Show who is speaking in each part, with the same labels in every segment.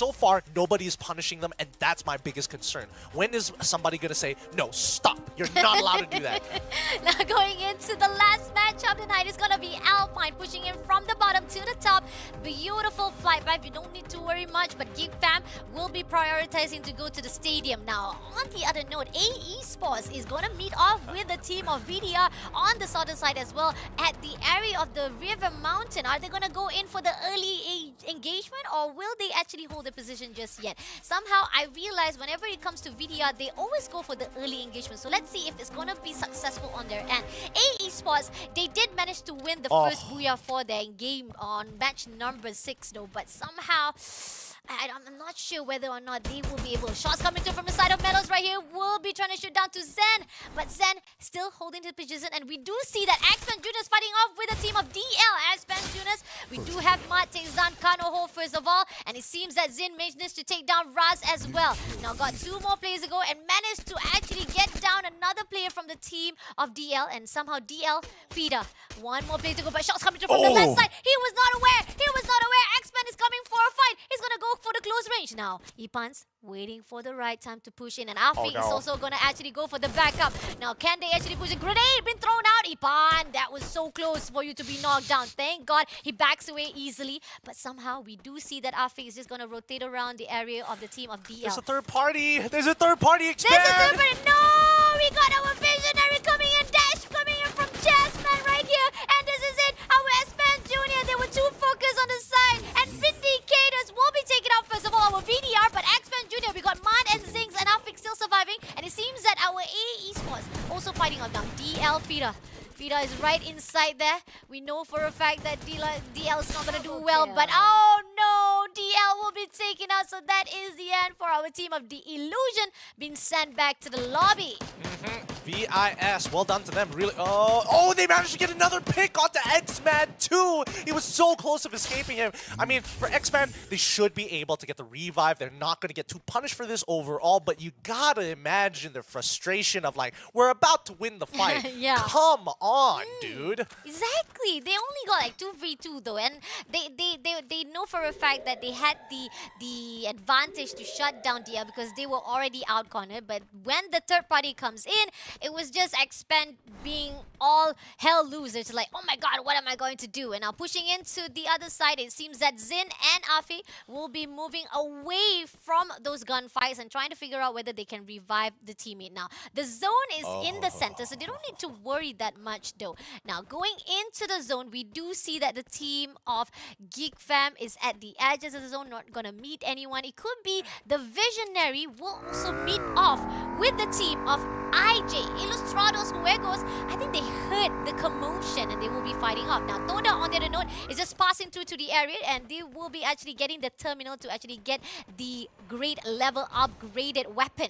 Speaker 1: so far, nobody is punishing them, and that's my biggest concern. When is somebody going to say, no, stop, you're not allowed to do that?
Speaker 2: Now going into the last matchup tonight is going to be Alpine pushing in from the bottom to the top. Beautiful flight path. You don't need to worry much, but Geek Fam will be prioritizing to go to the stadium. Now, on the other note, a-esport is going to meet off with the team of VDR on the southern side as well at the area of the River Mountain. Are they going to go in for the early engagement, or will they actually hold the position just yet? Somehow, I realize whenever it comes to VDR, they always go for the early engagement. So let's see if it's going to be successful on their end. a-esport, they did manage to win the first Booyah for their game on match number 6 though, but somehow I'm not sure whether or not they will be able. Shots coming through from the side of Meadows right here. Will be trying to shoot down to Zen, but Zen still holding his position, and we do see that X-Men Juniors fighting off with the team of DL. X-Men Juniors, we do have Mate Zan Kanoho first of all, and it seems that Zin managed to take down Raz as well. Now got 2 more players to go and managed to actually get down another player from the team of DL, and somehow DL Feeder. 1 more player to go, but shots coming through from the left side. He was not aware. He was not aware. X-Men is coming for a fight. He's gonna go for the close range now. Ipan's waiting for the right time to push in, and Afi is also gonna actually go for the backup. Now, can they actually push a grenade? Been thrown out. Ipan, that was so close for you to be knocked down. Thank God he backs away easily, but somehow we do see that Afi is just gonna rotate around the area of the team of DL.
Speaker 1: There's a third party. There's a third party. Expand.
Speaker 2: There's a third party. No, we got our visionary coming in. Dash coming in from Chessman right here, and this is it. Our S-Man Junior. There were 2 focus on the side, and Vindicators will be taken out first of all. Our VDR, but X-Men Junior, we got Man and Zings and Afik still surviving, and it seems that our a-esport also fighting on down. DL Fida. Fida is right inside there. We know for a fact that DL is not going to do well, but oh no, DL will be taken out, so that is the end for our team of The Illusion being sent back to the lobby.
Speaker 1: VIS, well done to them, really. Oh, they managed to get another pick onto X-Man too. He was so close of escaping him. I mean, for X-Man, they should be able to get the revive. They're not going to get too punished for this overall, but you gotta imagine the frustration of like, we're about to win the fight.
Speaker 2: Yeah.
Speaker 1: Come on, dude.
Speaker 2: Exactly. They only got like 2v2 though, and they know for a fact that they had the advantage to shut down DL because they were already out cornered. But when the third party comes in, it was just Expand being all hell loose. It's like, oh my god, what am I going to do? And now pushing into the other side, it seems that Zin and Afi will be moving away from those gunfights and trying to figure out whether they can revive the teammate. Now, the zone is in the center, so they don't need to worry that much though. Now, going into the zone, we do see that the team of Geek Fam is at the edges of the zone, not gonna meet anyone. It could be the Visionary will also meet off with the team of IJ, Ilustrados Juegos. I think they heard the commotion and they will be fighting off. Now, Toda, on the other note, is just passing through to the area, and they will be actually getting the terminal to actually get the grade level upgraded weapon.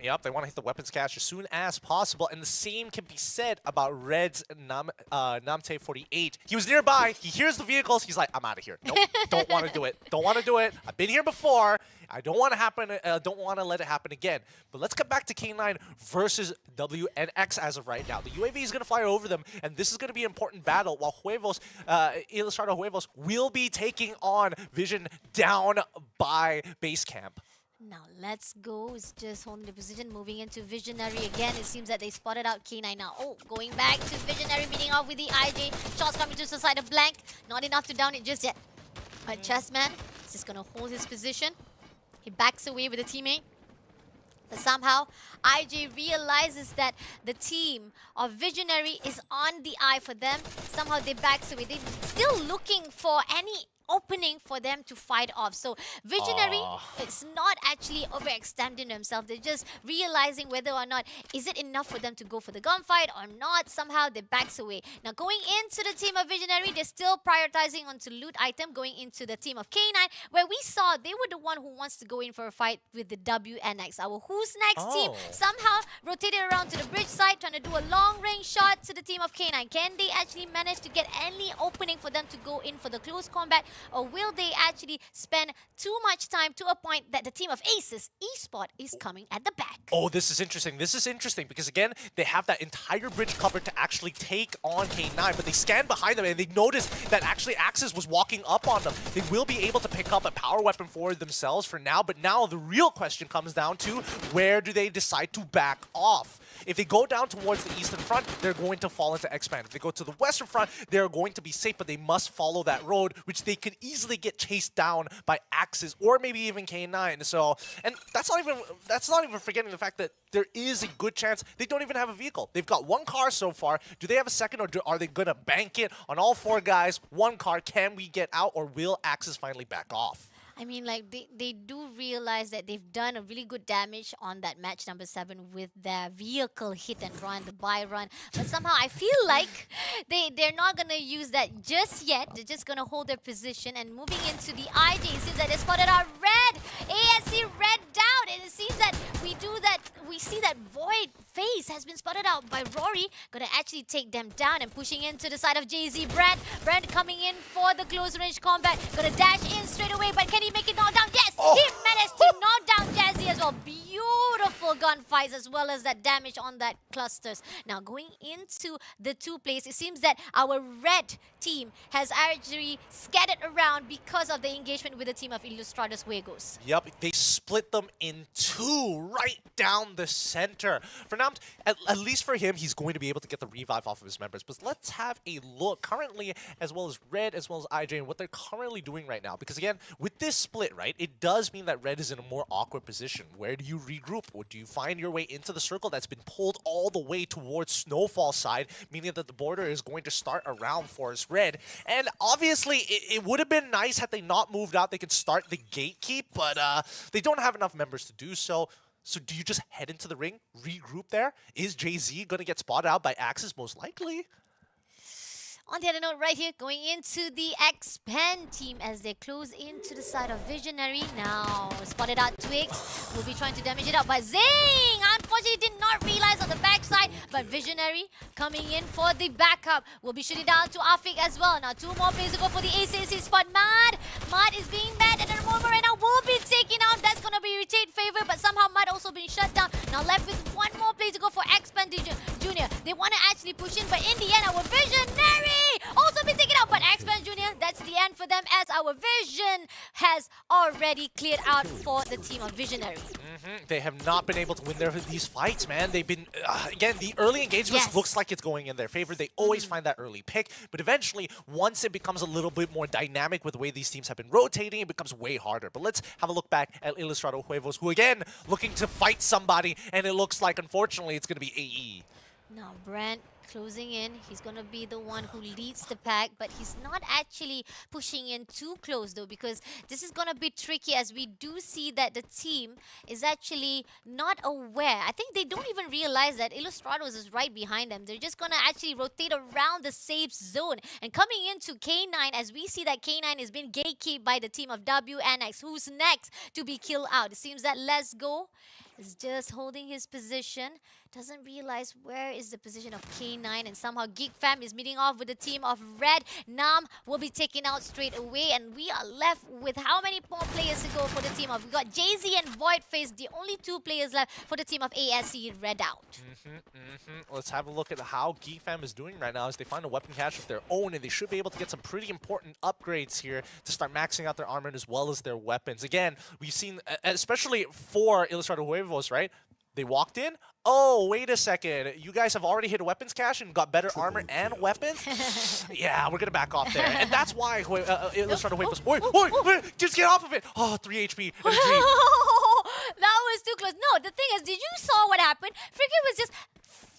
Speaker 1: Yep, they want to hit the weapons cache as soon as possible, and the same can be said about Red's Namte 48. He was nearby, he hears the vehicles, he's like, I'm out of here. Nope, don't want to do it. Don't want to do it. I've been here before. I don't want to happen. Don't want to let it happen again. But let's get back to K9 versus WNX as of right now. The UAV is going to fly over them, and this is going to be an important battle. While Huevos, Ilustrado Huevos, will be taking on Vision down by base camp.
Speaker 2: Now let's go. It's just holding the position, moving into Visionary again. It seems that they spotted out K9 now. Oh, going back to Visionary, meeting off with the IJ. Shots coming to the side of Blank. Not enough to down it just yet. But Chessman is just going to hold his position. He backs away with a teammate. But somehow, IJ realizes that the team of Visionary is on the eye for them. Somehow they backs away. They're still looking for any opening for them to fight off. So Visionary is not actually overextending themselves. They're just realizing whether or not is it enough for them to go for the gunfight or not. Somehow they backs away. Now going into the team of Visionary, they're still prioritizing onto loot item. Going into the team of K9, where we saw they were the one who wants to go in for a fight with the WNX. Our Who's Next team somehow rotated around to the bridge side, trying to do a long range shot to the team of K9. Can they actually manage to get any opening for them to go in for the close combat? or will they actually spend too much time to a point that the team of Aces, eSport, is coming at the back?
Speaker 1: Oh, this is interesting. This is interesting because, again, they have that entire bridge covered to actually take on K9, but they scan behind them and they notice that actually Axis was walking up on them. They will be able to pick up a power weapon for themselves for now, but now the real question comes down to where do they decide to back off? If they go down towards the eastern front, they're going to fall into X-Band. If they go to the western front, they're going to be safe, but they must follow that road, which they could easily get chased down by Axis or maybe even K9. So, and that's not even forgetting the fact that there is a good chance they don't even have a vehicle. They've got one car so far. Do they have a second, or are they gonna bank it on all four guys? One car, can we get out, or will Axis finally back off?
Speaker 2: I mean, like, they do realize that they've done a really good damage on that match number 7 with their vehicle hit and run, the buy run. But somehow I feel like they're not going to use that just yet. They're just going to hold their position. And moving into the IG, it seems that they spotted our red. ASC red down. And it seems that we see that Void face has been spotted out by Rory. Going to actually take them down and pushing into the side of JZ. Brand coming in for the close range combat. Going to dash in straight away, but can he make it knock down? Yes!
Speaker 1: Oh.
Speaker 2: He managed to knock down Jazzy as well. Beautiful gunfights as well as that damage on that clusters. Now going into the 2 place, it seems that our red team has actually scattered around because of the engagement with the team of Illustrados Juegos.
Speaker 1: Yep, they split them in 2 right down the center. For now, at least for him, he's going to be able to get the revive off of his members. But let's have a look currently, as well as Red, as well as IJ, and what they're currently doing right now. Because again, with this split, right, it does mean that Red is in a more awkward position. Where do you regroup? Or do you find your way into the circle that's been pulled all the way towards Snowfall side, meaning that the border is going to start around Forest Red? And obviously, it would have been nice had they not moved out. They could start the gatekeep, but they don't have enough members to do so. So do you just head into the ring, regroup there? Is JZ going to get spotted out by Axis? Most likely.
Speaker 2: On the other note, right here, going into the Expand team as they close into the side of Visionary. Now, spotted out Twigs. Will be trying to damage it out, but Zing! Unfortunately, did not realize on the backside, but Visionary coming in for the backup. Will be shooting down to Afik as well. Now, 2 more plays to go for the ACC spot. Mad is being mad, and the moment right now will be taken out. That's going to be retained favor, but somehow Mad also being shut down. Now, left with 1 more play to go for Expand Junior. They want to actually push in, but in the end, our Visionary also been taken out, but Expand Junior, that's the end for them as our Vision has already cleared out for the team of Visionary.
Speaker 1: They have not been able to win these fights, man. They've been, again, the early engagement looks like it's going in their favor. They always find that early pick, but eventually, once it becomes a little bit more dynamic with the way these teams have been rotating, it becomes way harder. But let's have a look back at Ilustrado Huevos, who again, looking to fight somebody, and it looks like, unfortunately, it's going to be AE.
Speaker 2: Now, Brent closing in. He's going to be the one who leads the pack, but he's not actually pushing in too close, though, because this is going to be tricky as we do see that the team is actually not aware. I think they don't even realize that Illustrados is right behind them. They're just going to actually rotate around the safe zone. And coming into K9, as we see that K9 has been gatekept by the team of WNX, who's next to be killed out. It seems that Let's Go is just holding his position. Doesn't realize where is the position of K9, and somehow Geek Fam is meeting off with the team of Red. Nam will be taken out straight away, and we are left with how many more players to go for the team of... We got JZ and Voidface, the only 2 players left for the team of ASC Red out.
Speaker 1: Let's have a look at how Geek Fam is doing right now as they find a weapon cache of their own, and they should be able to get some pretty important upgrades here to start maxing out their armor as well as their weapons. Again, we've seen, especially for Ilustrado Huevos, right? They walked in. Oh, wait a second. You guys have already hit a weapons cache and got better armor and weapons? Yeah, we're going to back off there. And that's why Ilustrado Huevos... Wait, just get off of it. Oh, 3 HP and a dream.
Speaker 2: That was too close. No, the thing is, did you saw what happened? Freaking was just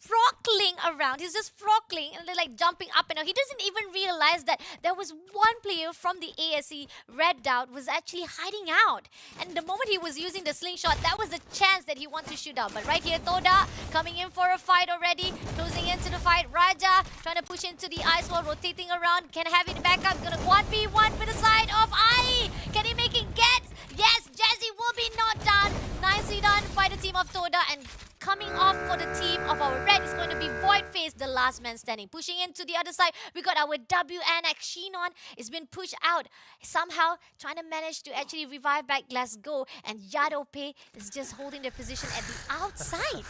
Speaker 2: frockling around. He's just frockling and like jumping up and down. He doesn't even realize that there was one player from the ASE Red Dot was actually hiding out. And the moment he was using the slingshot, that was a chance that he wanted to shoot out. But right here, Toda coming in for a fight already, closing into the fight. Raja trying to push into the ice wall, rotating around. Can have it back up. Gonna 1v1 with the side of Ai. Can he make it get? Yes, Jazzy will be knocked down. Nicely done by the team of Toda, and coming off for the team of our Red is going to be Voidface, the last man standing. Pushing into the other side, we got our WNX Shinon. It's been pushed out. Somehow trying to manage to actually revive back Let's Go. And Yadope is just holding their position at the outside.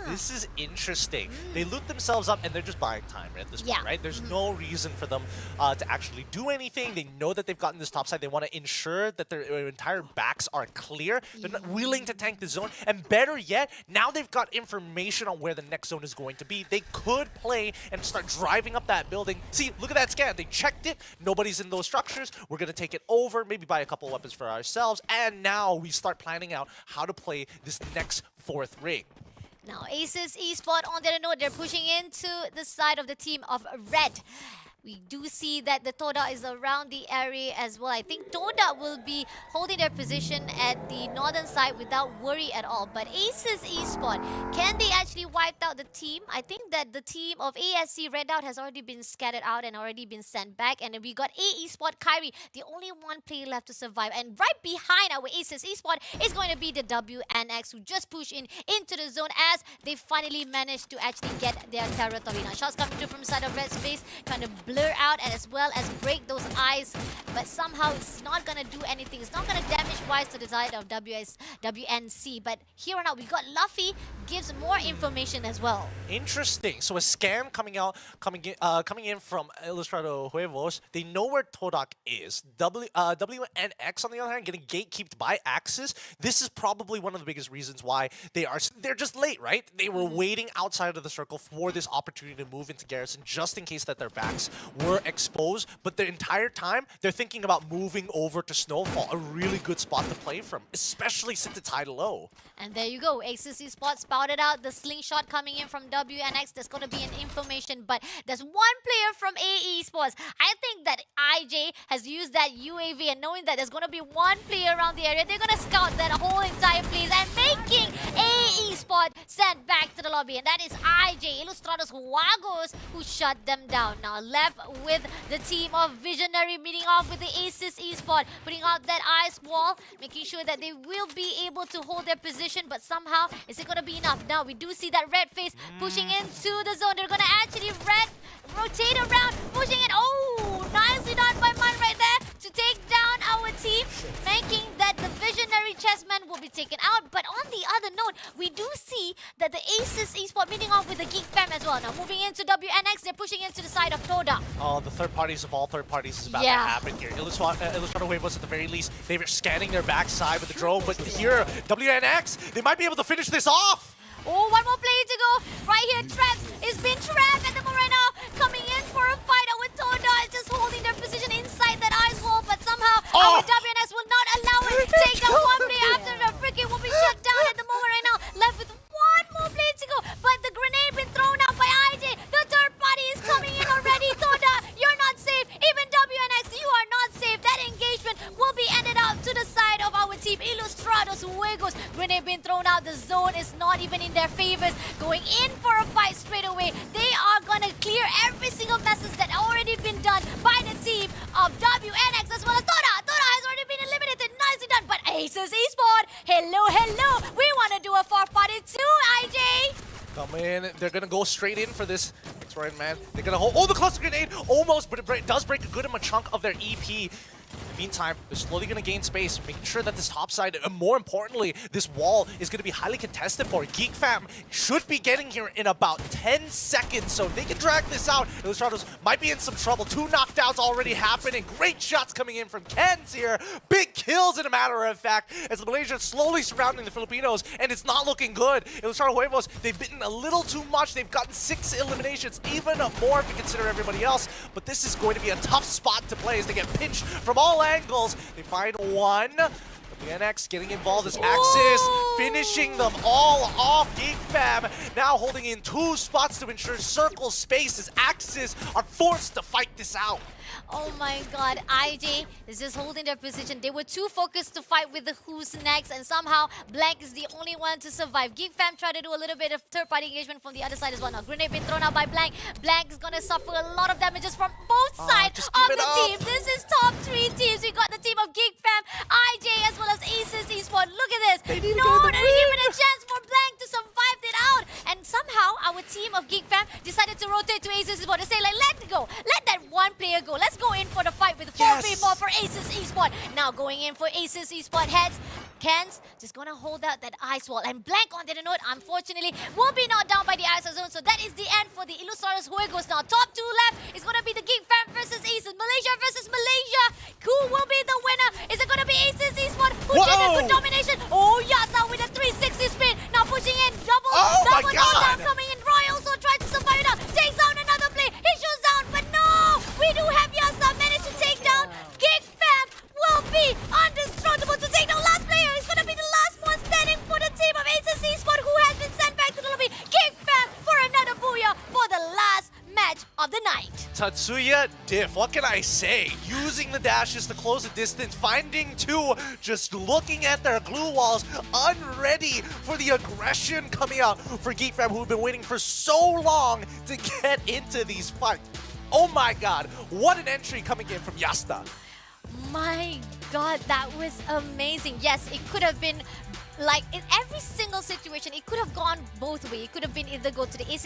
Speaker 1: This is interesting. They loot themselves up and they're just buying time at this point, right? There's no reason for them to actually do anything. They know that they've gotten this top side. They want to ensure that their entire backs are clear. They're not willing to tank the zone. And better yet, now they've got information on where the next zone is going to be. They could play and start driving up that building. See, look at that scan. They checked it. Nobody's in those structures. We're going to take it over, maybe buy a couple weapons for ourselves. And now we start planning out how to play this next fourth ring.
Speaker 2: Now, Aces Esports, on their note, they're pushing into the side of the team of Red. We do see that the Toda is around the area as well. I think Toda will be holding their position at the northern side without worry at all. But Aces Esports, can they actually wipe out the team? I think that the team of ASC Red Out has already been scattered out and already been sent back. And then we got a-esport Kyrie, the only one player left to survive. And right behind our Aces Esports is going to be the WNX, who just pushed into the zone as they finally managed to actually get their territory. Now, shots coming through from the side of Red Space, kind of blur out and as well as break those eyes, but somehow it's not gonna do anything. It's not gonna damage wise to the side of WNC. But here on out, we got Luffy, gives more information as well.
Speaker 1: Interesting. So a scan coming in from Ilustrado Huevos. They know where Todak is. WNX on the other hand, getting gatekeeped by Axis. This is probably one of the biggest reasons why they're just late, right? They were waiting outside of the circle for this opportunity to move into Garrison, just in case that their backs were exposed. But the entire time, they're thinking about moving over to Snowfall, a really good spot to play from, especially since it's high to low.
Speaker 2: And there you go. Aces Esports spouted out the slingshot coming in from WNX. There's going to be an information, but there's one player from a-esport. I think that IJ has used that UAV, and knowing that there's going to be one player around the area, they're going to scout that whole entire place and making a-esport sent back to the lobby. And that is IJ, Ilustrados Wagos, who shut them down. Now left with the team of Visionary, meeting off with the Aces Esports, putting out that ice wall, making sure that they will be able to hold their position. But somehow, is it going to be enough? Now we do see that Red face pushing into the zone. They're going to actually rotate around, pushing it. Oh, nicely done by Man right there to take down our team, making that the Visionary chessman will be taken out. But on the other note, we do see that the Aces Esports meeting off with the Geek Fam as well. Now moving into WNX, they're pushing into the side of Toda.
Speaker 1: Oh, the third parties of all third parties is about to happen here. Ilustrado Huevos at the very least, they were scanning their backside with the drone, but here, WNX, they might be able to finish this off.
Speaker 2: Oh, one more player to go. Right here, Traps is being trapped at the moment right now. Coming in for a fight out with Toda, just holding their position inside that ice wall, but somehow our WNS will not allow it to take down one player after the freaking will be shut down at the moment right now. Left with one more player to go, but the grenade been thrown out by IJ. The third party is coming in already. Toda, you're not safe. Even WNX, you are not safe. That engagement will be ended out to the side of our team. Ilustrados Huegos. Grenade been thrown out. The zone is not even in their favors. Going in for a fight straight away. They are gonna clear every single message that already been done by the team of WNX as well as Toda. Toda has already been eliminated. Nicely done. But Aces Esports, hello. We want to do a fourth party too, IJ.
Speaker 1: Come in. They're going to go straight in for this. That's right, man. They're going to hold. Oh, the cluster grenade! Almost, but it does break a good chunk of their EP. In the meantime, they're slowly going to gain space, making sure that this top side, and more importantly, this wall is going to be highly contested for. Geek Fam should be getting here in about 10 seconds, so if they can drag this out, Ilustrados might be in some trouble. 2 knockdowns already happening. Great shots coming in from Ken's here. Big kills, in a matter of fact, as the Malaysians slowly surrounding the Filipinos, and it's not looking good. Ilustrados Huevos, they've bitten a little too much. They've gotten 6 eliminations, even more if you consider everybody else, but this is going to be a tough spot to play as they get pinched from all angles. They find one. WNX getting involved as Axis, finishing them all off. Geek Fam now holding in 2 spots to ensure circle space as Axis are forced to fight this out.
Speaker 2: Oh my god, IJ is just holding their position. They were too focused to fight with the Who's Next, and somehow Blank is the only one to survive. Geek Fam tried to do a little bit of third-party engagement from the other side as well. Now, grenade been thrown out by Blank. Blank is gonna suffer a lot of damages from both sides of the team. This is top 3 teams. We got the team of Geek Fam, IJ, as well as Aces Esports. Look at this. No, not even a chance for Blank to survive it out. And somehow, our team of Geek Fam going in for Aces Esports heads. Ken's just gonna hold out that ice wall. And Blank on the note, unfortunately, will be knocked down by the ice zone. So that is the end for the Ilusaurus Juegos. Now, top two left is gonna be the Geek Fam versus Aces. Malaysia versus Malaysia. Who will be the winner? Is it gonna be Aces Esports who did it with domination? Oh, Yasa with a 360 spin. Now pushing in double down coming in. Roy also tries to survive it out. Takes down another play. He shoots down, but no! We do have Yasa managed to take down. Geek Fam will be indestructible to take down last player. He's gonna be the last one standing for the team of Aces Esports who has been sent back to the lobby. Geek Fam for another booyah for the last match of the night.
Speaker 1: Tatsuya Diff, what can I say? Using the dashes to close the distance, finding two, just looking at their glue walls, unready for the aggression coming out for Geek Fam, who've been waiting for so long to get into these fights. Oh my god, what an entry coming in from Yasta.
Speaker 2: My god, that was amazing. Yes, it could have been like in every single situation, it could have gone both ways. It could have been either go to the Aces